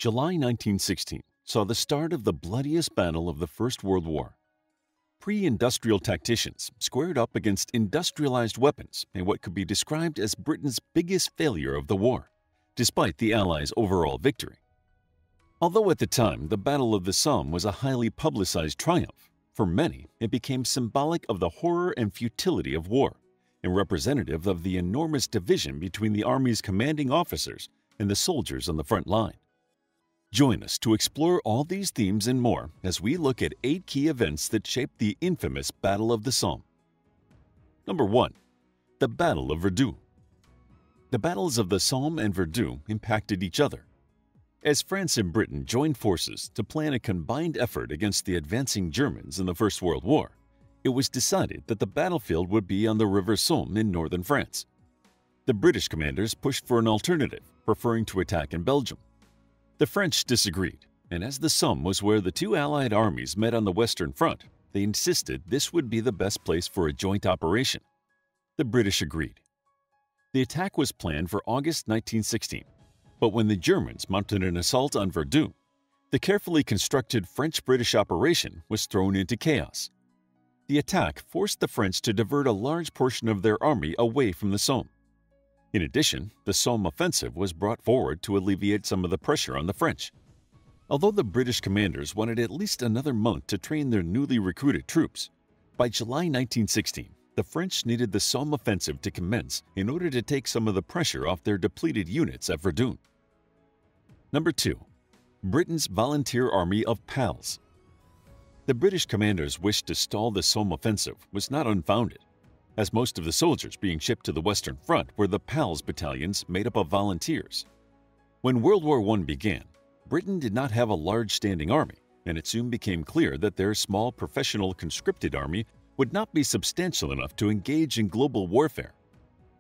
July 1916 saw the start of the bloodiest battle of the First World War. Pre-industrial tacticians squared up against industrialized weapons in what could be described as Britain's biggest failure of the war, despite the Allies' overall victory. Although at the time the Battle of the Somme was a highly publicized triumph, for many it became symbolic of the horror and futility of war, and representative of the enormous division between the Army's commanding officers and the soldiers on the front line. Join us to explore all these themes and more as we look at 8 key events that shaped the infamous Battle of the Somme. Number 1. The Battle of Verdun. The battles of the Somme and Verdun impacted each other. As France and Britain joined forces to plan a combined effort against the advancing Germans in the First World War, it was decided that the battlefield would be on the River Somme in northern France. The British commanders pushed for an alternative, preferring to attack in Belgium. The French disagreed, and as the Somme was where the two Allied armies met on the Western Front, they insisted this would be the best place for a joint operation. The British agreed. The attack was planned for August 1916, but when the Germans mounted an assault on Verdun, the carefully constructed French-British operation was thrown into chaos. The attack forced the French to divert a large portion of their army away from the Somme. In addition, the Somme offensive was brought forward to alleviate some of the pressure on the French. Although the British commanders wanted at least another month to train their newly recruited troops, by July 1916, the French needed the Somme offensive to commence in order to take some of the pressure off their depleted units at Verdun. Number 2. Britain's Volunteer Army of PALs. The British commanders' wish to stall the Somme offensive was not unfounded, as most of the soldiers being shipped to the Western Front were the PALs battalions made up of volunteers. When World War I began, Britain did not have a large standing army, and it soon became clear that their small professional conscripted army would not be substantial enough to engage in global warfare.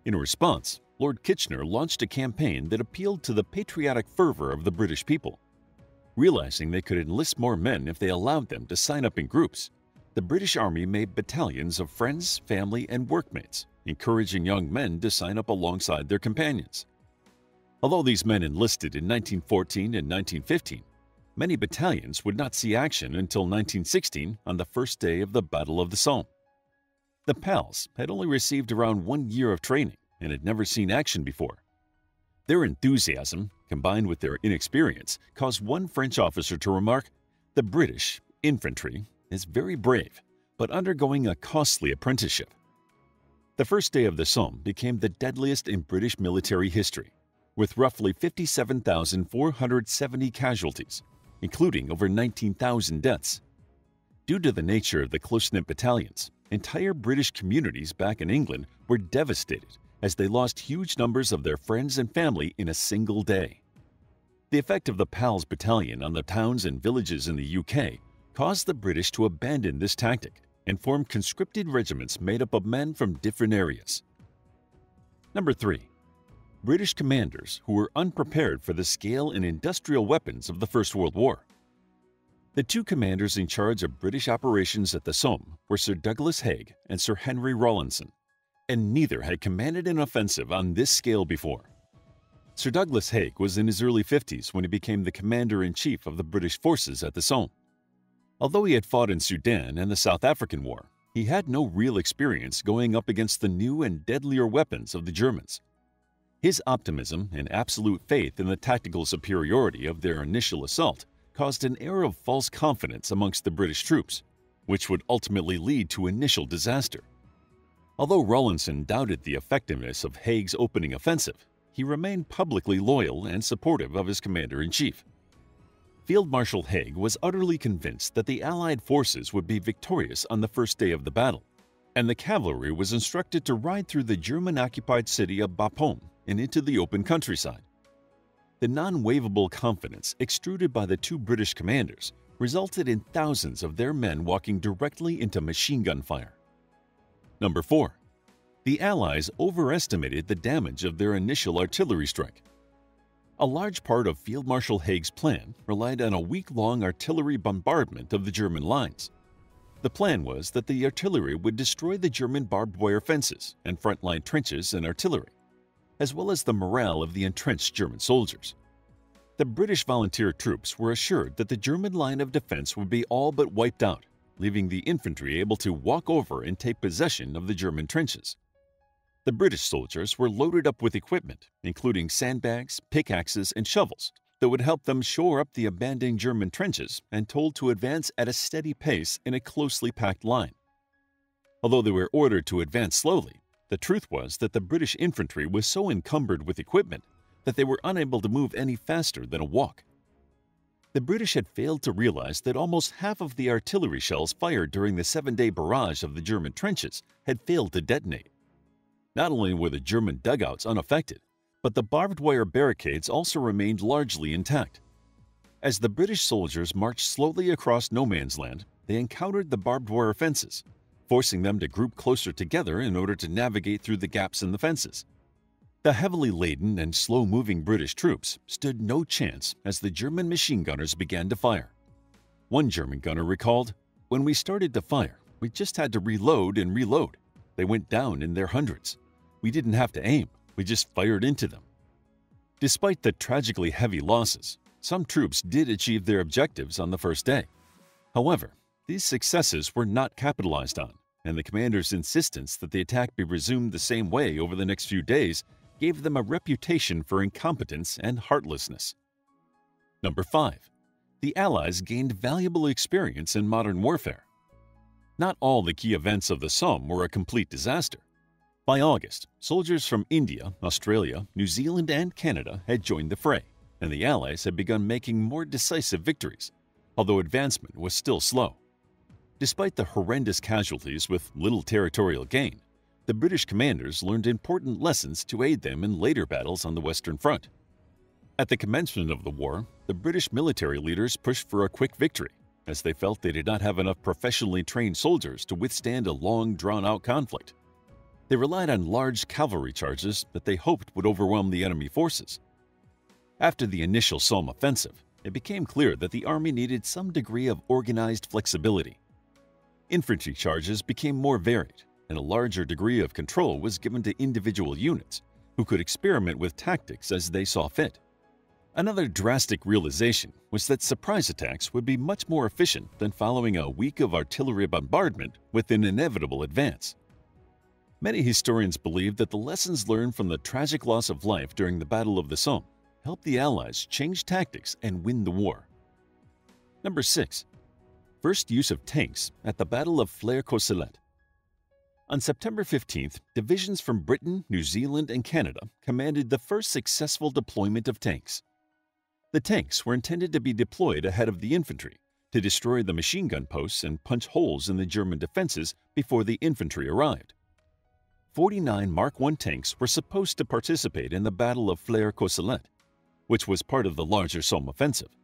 In response, Lord Kitchener launched a campaign that appealed to the patriotic fervor of the British people. Realizing they could enlist more men if they allowed them to sign up in groups, the British Army made battalions of friends, family, and workmates, encouraging young men to sign up alongside their companions. Although these men enlisted in 1914 and 1915, many battalions would not see action until 1916 on the first day of the Battle of the Somme. The PALs had only received around 1 year of training and had never seen action before. Their enthusiasm, combined with their inexperience, caused one French officer to remark, "The British infantry is very brave, but undergoing a costly apprenticeship." The first day of the Somme became the deadliest in British military history, with roughly 57,470 casualties, including over 19,000 deaths. Due to the nature of the close-knit battalions, entire British communities back in England were devastated as they lost huge numbers of their friends and family in a single day. The effect of the PALs battalion on the towns and villages in the UK caused the British to abandon this tactic and form conscripted regiments made up of men from different areas. Number 3. British commanders who were unprepared for the scale and industrial weapons of the First World War. The two commanders in charge of British operations at the Somme were Sir Douglas Haig and Sir Henry Rawlinson, and neither had commanded an offensive on this scale before. Sir Douglas Haig was in his early 50s when he became the commander-in-chief of the British forces at the Somme. Although he had fought in Sudan and the South African War, he had no real experience going up against the new and deadlier weapons of the Germans. His optimism and absolute faith in the tactical superiority of their initial assault caused an air of false confidence amongst the British troops, which would ultimately lead to initial disaster. Although Rawlinson doubted the effectiveness of Haig's opening offensive, he remained publicly loyal and supportive of his commander-in-chief. Field Marshal Haig was utterly convinced that the Allied forces would be victorious on the first day of the battle, and the cavalry was instructed to ride through the German-occupied city of Bapaume and into the open countryside. The non-waivable confidence extruded by the two British commanders resulted in thousands of their men walking directly into machine gun fire. Number 4. The Allies overestimated the damage of their initial artillery strike. A large part of Field Marshal Haig's plan relied on a week-long artillery bombardment of the German lines. The plan was that the artillery would destroy the German barbed wire fences and frontline trenches and artillery, as well as the morale of the entrenched German soldiers. The British volunteer troops were assured that the German line of defense would be all but wiped out, leaving the infantry able to walk over and take possession of the German trenches. The British soldiers were loaded up with equipment, including sandbags, pickaxes, and shovels, that would help them shore up the abandoned German trenches and told to advance at a steady pace in a closely packed line. Although they were ordered to advance slowly, the truth was that the British infantry was so encumbered with equipment that they were unable to move any faster than a walk. The British had failed to realize that almost half of the artillery shells fired during the 7-day barrage of the German trenches had failed to detonate. Not only were the German dugouts unaffected, but the barbed wire barricades also remained largely intact. As the British soldiers marched slowly across no man's land, they encountered the barbed wire fences, forcing them to group closer together in order to navigate through the gaps in the fences. The heavily laden and slow-moving British troops stood no chance as the German machine gunners began to fire. One German gunner recalled, "When we started to fire, we just had to reload and reload. They went down in their hundreds. We didn't have to aim, we just fired into them." Despite the tragically heavy losses, some troops did achieve their objectives on the first day. However, these successes were not capitalized on, and the commander's insistence that the attack be resumed the same way over the next few days gave them a reputation for incompetence and heartlessness. Number 5. The Allies gained valuable experience in modern warfare. Not all the key events of the Somme were a complete disaster. By August, soldiers from India, Australia, New Zealand, and Canada had joined the fray, and the Allies had begun making more decisive victories, although advancement was still slow. Despite the horrendous casualties with little territorial gain, the British commanders learned important lessons to aid them in later battles on the Western Front. At the commencement of the war, the British military leaders pushed for a quick victory, as they felt they did not have enough professionally trained soldiers to withstand a long, drawn-out conflict. They relied on large cavalry charges that they hoped would overwhelm the enemy forces. After the initial Somme offensive, it became clear that the army needed some degree of organized flexibility. Infantry charges became more varied, and a larger degree of control was given to individual units, who could experiment with tactics as they saw fit. Another drastic realization was that surprise attacks would be much more efficient than following a week of artillery bombardment with an inevitable advance. Many historians believe that the lessons learned from the tragic loss of life during the Battle of the Somme helped the Allies change tactics and win the war. Number 6. First use of tanks at the Battle of Flers-Courcelette. On September 15th, divisions from Britain, New Zealand, and Canada commanded the first successful deployment of tanks. The tanks were intended to be deployed ahead of the infantry to destroy the machine gun posts and punch holes in the German defenses before the infantry arrived. 49 Mark I tanks were supposed to participate in the Battle of Flers-Courcelette, which was part of the larger Somme offensive.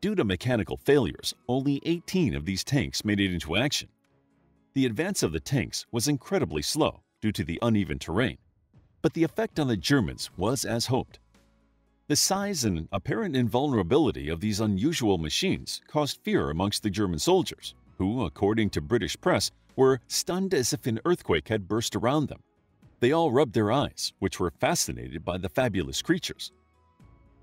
Due to mechanical failures, only 18 of these tanks made it into action. The advance of the tanks was incredibly slow due to the uneven terrain, but the effect on the Germans was as hoped. The size and apparent invulnerability of these unusual machines caused fear amongst the German soldiers, who, according to British press, were stunned as if an earthquake had burst around them. They all rubbed their eyes, which were fascinated by the fabulous creatures.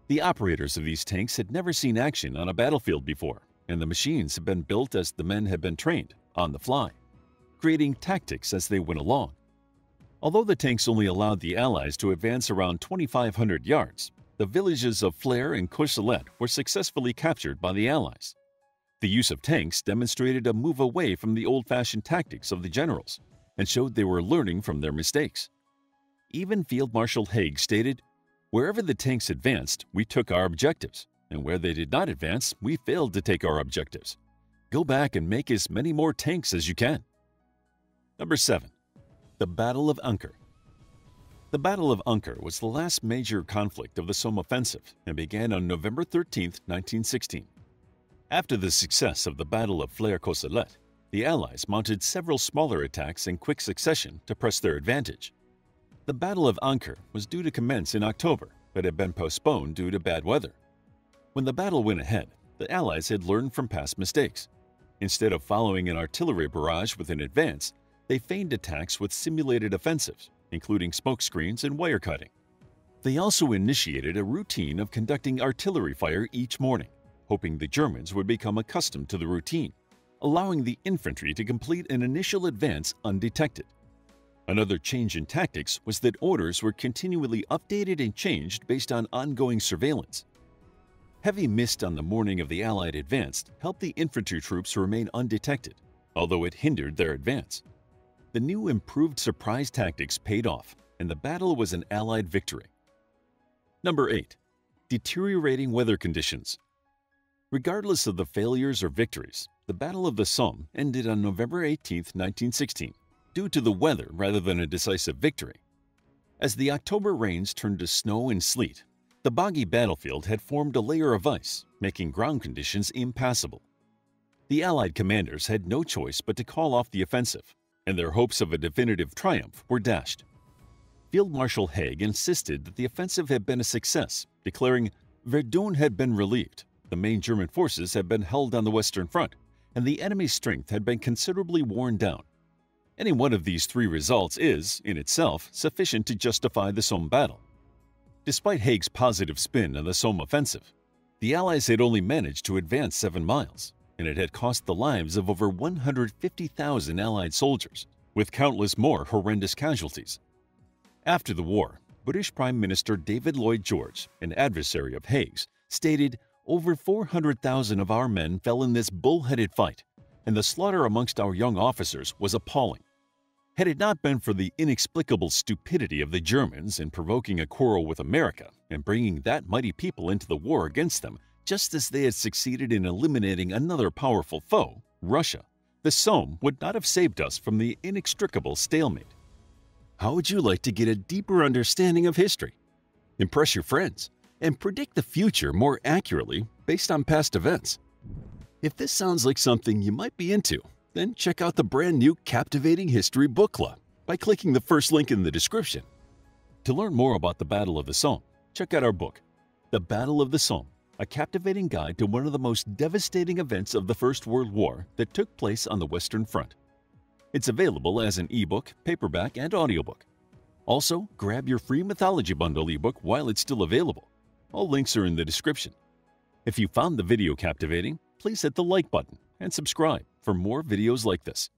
The operators of these tanks had never seen action on a battlefield before, and the machines had been built as the men had been trained, on the fly, creating tactics as they went along. Although the tanks only allowed the Allies to advance around 2,500 yards, the villages of Flers and Courcelette were successfully captured by the Allies. The use of tanks demonstrated a move away from the old-fashioned tactics of the generals and showed they were learning from their mistakes. Even Field Marshal Haig stated, "Wherever the tanks advanced, we took our objectives, and where they did not advance, we failed to take our objectives. Go back and make as many more tanks as you can." Number 7. The Battle of Anker. The Battle of Anker was the last major conflict of the Somme offensive and began on November 13, 1916. After the success of the Battle of Flers-Courcelette, the Allies mounted several smaller attacks in quick succession to press their advantage. The Battle of Anker was due to commence in October, but had been postponed due to bad weather. When the battle went ahead, the Allies had learned from past mistakes. Instead of following an artillery barrage with an advance, they feigned attacks with simulated offensives, including smoke screens and wire cutting. They also initiated a routine of conducting artillery fire each morning, hoping the Germans would become accustomed to the routine, allowing the infantry to complete an initial advance undetected. Another change in tactics was that orders were continually updated and changed based on ongoing surveillance. Heavy mist on the morning of the Allied advance helped the infantry troops remain undetected, although it hindered their advance. The new improved surprise tactics paid off, and the battle was an Allied victory. Number 8. Deteriorating weather conditions. Regardless of the failures or victories, the Battle of the Somme ended on November 18, 1916, due to the weather rather than a decisive victory. As the October rains turned to snow and sleet, the boggy battlefield had formed a layer of ice, making ground conditions impassable. The Allied commanders had no choice but to call off the offensive, and their hopes of a definitive triumph were dashed. Field Marshal Haig insisted that the offensive had been a success, declaring Verdun had been relieved, the main German forces had been held on the Western Front, and the enemy's strength had been considerably worn down. Any one of these three results is, in itself, sufficient to justify the Somme battle. Despite Haig's positive spin on the Somme offensive, the Allies had only managed to advance 7 miles, and it had cost the lives of over 150,000 Allied soldiers, with countless more horrendous casualties. After the war, British Prime Minister David Lloyd George, an adversary of Haig's, stated, "Over 400,000 of our men fell in this bull-headed fight, and the slaughter amongst our young officers was appalling." Had it not been for the inexplicable stupidity of the Germans in provoking a quarrel with America and bringing that mighty people into the war against them just as they had succeeded in eliminating another powerful foe, Russia, the Somme would not have saved us from the inextricable stalemate. How would you like to get a deeper understanding of history, impress your friends, and predict the future more accurately based on past events? If this sounds like something you might be into, then check out the brand new Captivating History Book Club by clicking the first link in the description. To learn more about the Battle of the Somme, check out our book, The Battle of the Somme, a captivating guide to one of the most devastating events of the First World War that took place on the Western Front. It's available as an ebook, paperback, and audiobook. Also, grab your free Mythology Bundle ebook while it's still available. All links are in the description. If you found the video captivating, please hit the like button and subscribe for more videos like this.